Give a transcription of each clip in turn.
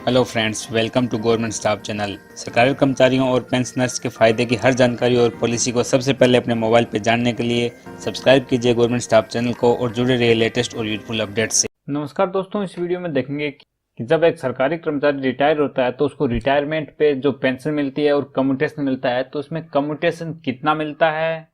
Hello friends, welcome to government staff channel. सरकारी कर्मचारियों और पेंशनर्स के फायदे की हर जानकारी और पॉलिसी को सबसे पहले अपने मोबाइल पर जानने के लिए सब्सक्राइब कीजिए गवर्नमेंट स्टाफ चैनल को और जुड़े रहिए लेटेस्ट और यूजफुल अपडेट से। नमस्कार दोस्तों, इस वीडियो में देखेंगे कि जब एक सरकारी कर्मचारी रिटायर होता है तो उसको रिटायरमेंट पे जो पेंशन मिलती है और कम्यूटेशन मिलता है तो उसमें कम्यूटेशन कितना मिलता है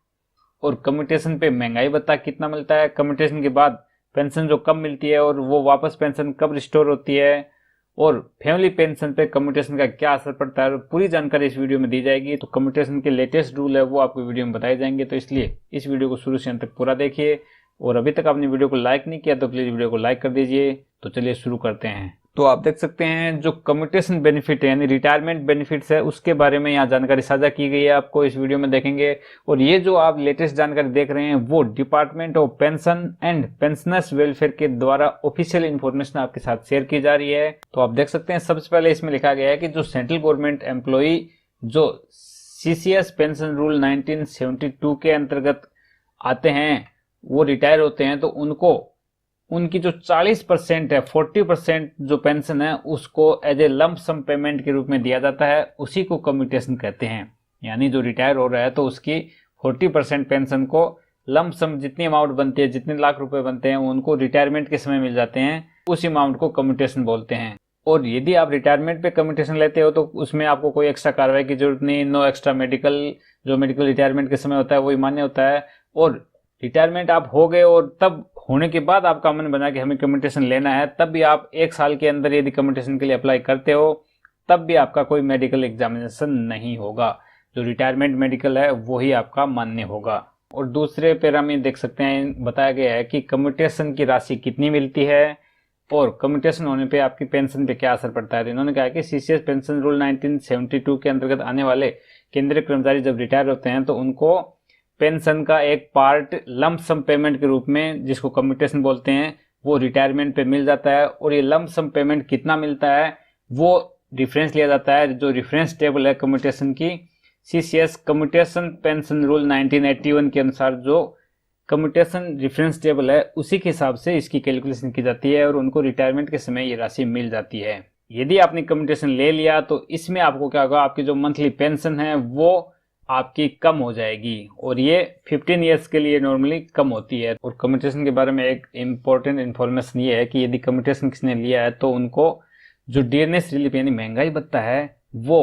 और कम्यूटेशन पे महंगाई भत्ता कितना मिलता है, कम्यूटेशन के बाद पेंशन जो कब मिलती है और वो वापस पेंशन कब रिस्टोर होती है और फैमिली पेंशन पे कम्यूटेशन का क्या असर पड़ता है, पूरी जानकारी इस वीडियो में दी जाएगी। तो कम्यूटेशन के लेटेस्ट रूल है वो आपको वीडियो में बताए जाएंगे, तो इसलिए इस वीडियो को शुरू से अंत तक पूरा देखिए। और अभी तक आपने वीडियो को लाइक नहीं किया तो प्लीज वीडियो को लाइक कर दीजिए। तो चलिए शुरू करते हैं। तो आप देख सकते हैं जो कम्यूटेशन बेनिफिट है यानी रिटायरमेंट बेनिफिट्स है उसके बारे में यहाँ जानकारी साझा की गई है, आपको इस वीडियो में देखेंगे। और ये जो आप लेटेस्ट जानकारी देख रहे हैं वो department of pension and pensioners welfare के द्वारा ऑफिशियल इन्फॉर्मेशन आपके साथ शेयर की जा रही है। तो आप देख सकते हैं सबसे पहले इसमें लिखा गया है कि जो सेंट्रल गवर्नमेंट एम्प्लॉई जो सीसीएस पेंशन रूल 1972 के अंतर्गत आते हैं वो रिटायर होते हैं तो उनको उनकी जो 40% है 40% जो पेंशन है उसको as a lump sum payment के रूप में दिया जाता है, उसी को कम्यूटेशन कहते हैं। यानी जो रिटायर हो रहा है तो उसकी 40% पेंशन को लंप सम जितनी अमाउंट बनती है, जितने लाख रुपए बनते हैं उनको रिटायरमेंट के समय मिल जाते हैं, उस अमाउंट को कम्यूटेशन बोलते हैं। और यदि आप रिटायरमेंट पे कम्यूटेशन लेते हो तो उसमें आपको कोई एक्स्ट्रा कार्रवाई की जरूरत नहीं, नो एक्स्ट्रा मेडिकल, जो मेडिकल रिटायरमेंट के समय होता है वही मान्य होता है। और रिटायरमेंट आप हो गए और तब होने के बाद आपका मन बना कि हमें कम्यूटेशन लेना है, तब भी आप 1 साल के अंदर यदि कम्यूटेशन के लिए अप्लाई करते हो तब भी आपका कोई मेडिकल एग्जामिनेशन नहीं होगा। जो रिटायरमेंट मेडिकल है वही आपका मान्य होगा। और दूसरे पैरा में देख सकते हैं बताया गया है कि कम्यूटेशन की राशि कितनी मिलती है और कम्यूटेशन होने पे आपकी पेंशन पे क्या असर पड़ता है। तो इन्होंने कहा कि सीसीएस पेंशन रूल 1972 के अंतर्गत आने वाले केंद्रीय कर्मचारी जब रिटायर होते हैं तो उनको पेंशन का एक पार्ट लंप सम पेमेंट के रूप में, जिसको कम्यूटेशन बोलते हैं, वो रिटायरमेंट पे मिल जाता है। और ये लंप सम पेमेंट कितना मिलता है वो रेफरेंस लिया जाता है, जो रेफरेंस टेबल है कम्यूटेशन की, सीसीएस कम्यूटेशन पेंशन रूल 1981 के अनुसार जो कम्यूटेशन रेफरेंस टेबल है उसी के हिसाब से इसकी कैलकुलेशन की जाती है और उनको रिटायरमेंट के समय ये राशि मिल जाती है। यदि आपने कम्यूटेशन ले लिया तो इसमें आपको क्या होगा, आपकी जो मंथली पेंशन है वो आपकी कम हो जाएगी और ये 15 ईयर्स के लिए नॉर्मली कम होती है। और कम्यूटेशन के बारे में एक इम्पोर्टेंट इन्फॉर्मेशन ये है कि यदि कम्यूटेशन किसने लिया है तो उनको जो डियरनेस रिलीफ यानी महंगाई भत्ता है वो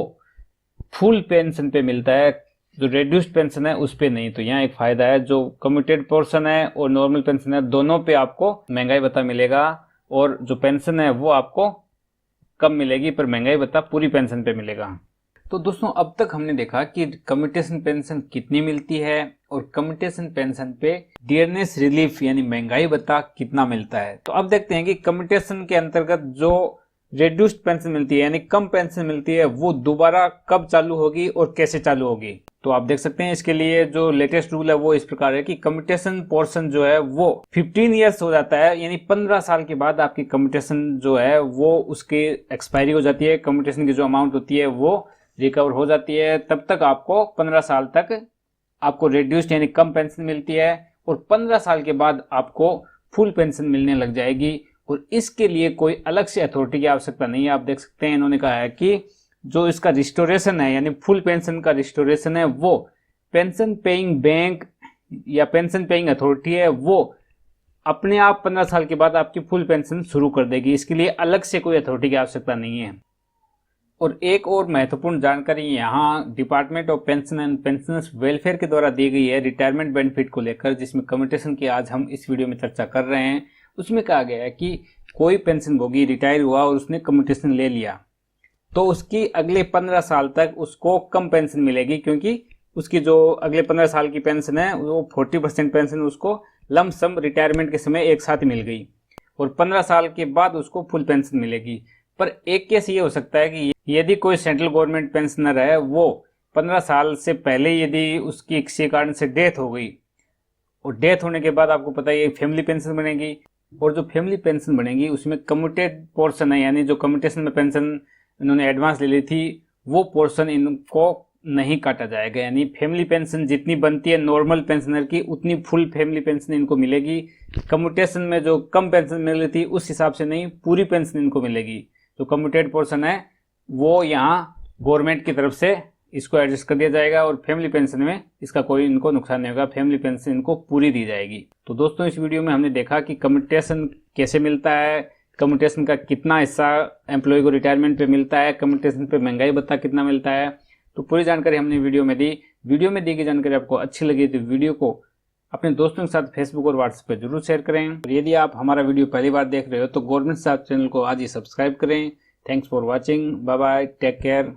फुल पेंशन पे मिलता है, जो रिड्यूस्ड पेंशन है उस पे नहीं। तो यहाँ एक फायदा है, जो कम्यूटेड पोर्शन है और नॉर्मल पेंशन है दोनों पे आपको महंगाई भत्ता मिलेगा और जो पेंशन है वो आपको कम मिलेगी पर महंगाई भत्ता पूरी पेंशन पे मिलेगा। तो दोस्तों अब तक हमने देखा कि कम्यूटेशन पेंशन कितनी मिलती है और कम्यूटेशन पेंशन पे डियरनेस रिलीफ यानी महंगाई भत्ता कितना मिलता है। तो अब देखते हैं कि कम्यूटेशन के अंतर्गत जो रिड्यूस्ड पेंशन मिलती है यानी कम पेंशन मिलती है वो दोबारा कब चालू होगी और कैसे चालू होगी। तो आप देख सकते हैं इसके लिए जो लेटेस्ट रूल है वो इस प्रकार है कि कम्यूटेशन पोर्शन जो है वो 15 ईयर्स हो जाता है, यानी 15 साल के बाद आपकी कम्यूटेशन जो है वो उसकी एक्सपायरी हो जाती है, कम्यूटेशन की जो अमाउंट होती है वो रिकवर हो जाती है। तब तक आपको 15 साल तक आपको रिड्यूस्ड यानी कम पेंशन मिलती है और 15 साल के बाद आपको फुल पेंशन मिलने लग जाएगी। और इसके लिए कोई अलग से अथॉरिटी की आवश्यकता नहीं है। आप देख सकते हैं इन्होंने कहा है कि जो इसका रिस्टोरेशन है यानी फुल पेंशन का रिस्टोरेशन है वो पेंशन पेइंग बैंक या पेंशन पेइंग अथॉरिटी है वो अपने आप 15 साल के बाद आपकी फुल पेंशन शुरू कर देगी। इसके लिए अलग से कोई अथॉरिटी की आवश्यकता नहीं है। और एक और महत्वपूर्ण जानकारी यहाँ department of pension and pensioners welfare के द्वारा दी गई है रिटायरमेंट बेनिफिट को लेकर, जिसमें कम्यूटेशन की आज हम इस वीडियो में चर्चा कर रहे हैं। उसमें कहा गया है कि कोई पेंशन भोगी रिटायर हुआ और उसने कम्यूटेशन ले लिया तो उसकी अगले 15 साल तक उसको कम पेंशन मिलेगी, क्योंकि उसकी जो अगले 15 साल की पेंशन है वो 40% पेंशन उसको लंप सम रिटायरमेंट के समय एक साथ मिल गई और 15 साल के बाद उसको फुल पेंशन मिलेगी। पर एक केस ये हो सकता है कि यदि कोई सेंट्रल गवर्नमेंट पेंशनर है वो 15 साल से पहले यदि उसकी किसी कारण से डेथ हो गई और डेथ होने के बाद आपको पता है फैमिली पेंशन बनेगी और जो फैमिली पेंशन बनेगी उसमें कम्यूटेड पोर्शन है यानी जो कम्यूटेशन में पेंशन इन्होंने एडवांस ले ली थी वो पोर्शन इनको नहीं काटा जाएगा, यानी फैमिली पेंशन जितनी बनती है नॉर्मल पेंशनर की उतनी फुल फैमिली पेंशन इनको मिलेगी। कम्यूटेशन में जो कम पेंशन मिल रही थी उस हिसाब से नहीं, पूरी पेंशन इनको मिलेगी। जो कम्यूटेड पोर्शन है वो यहाँ गवर्नमेंट की तरफ से इसको एडजस्ट कर दिया जाएगा और फैमिली पेंशन में इसका कोई इनको नुकसान नहीं होगा, फैमिली पेंशन इनको पूरी दी जाएगी। तो दोस्तों इस वीडियो में हमने देखा कि कम्यूटेशन कैसे मिलता है, कम्यूटेशन का कितना हिस्सा एम्प्लॉय को रिटायरमेंट पे मिलता है, कम्यूटेशन पे महंगाई भत्ता कितना मिलता है, तो पूरी जानकारी हमने वीडियो में दी। वीडियो में दी गई जानकारी आपको अच्छी लगी तो वीडियो को अपने दोस्तों के साथ फेसबुक और व्हाट्सएप पे जरूर शेयर करें। और यदि आप हमारा वीडियो पहली बार देख रहे हो तो गवर्नमेंट स्टाफ चैनल को आज ही सब्सक्राइब करें। Thanks for watching, bye bye, take care.